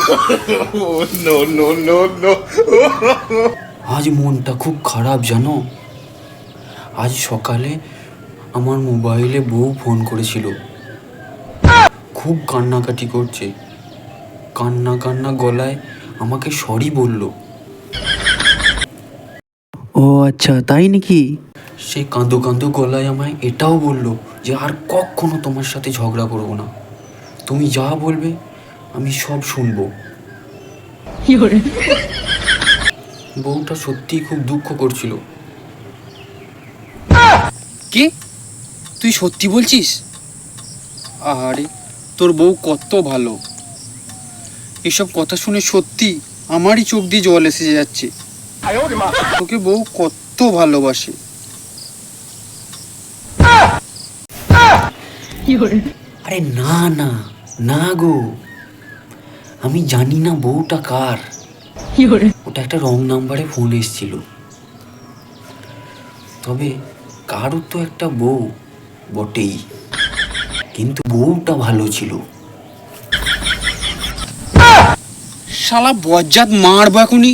No no no no. আজ মনটা খুব খারাপ জানো। আজ সকালে আমার মোবাইলে বউ ফোন করেছিল, খুব কান্নাকাটি করছে, কান্না কান্না গলায় আমাকে সরি বলল। ও আচ্ছা, তাই নাকি? সে কাঁদো কাঁদো গলায় আমায় এটাও বলল যে আর কখনো তোমার সাথে ঝগড়া করবো না, তুমি যা বলবে আমি সব শুনবো। বউটা সত্যিই খুব দুঃখ করছিল। কি তুই সত্যি বলছিস? আরে তোর বউ কত ভালো। এসব কথা শুনে সত্যি আমারই চোখ দিয়ে জল এসে যাচ্ছে। তোকে বউ কত ভালোবাসে। আরে না না না গো, আমি জানি না বউটা কার। ওটা একটা রং নাম্বারে ফোন এসেছিল। তবে কারোর তো একটা বউ বটেই, কিন্তু বউটা ভালো ছিল। শালা বজ্জাত মারবো এখনই।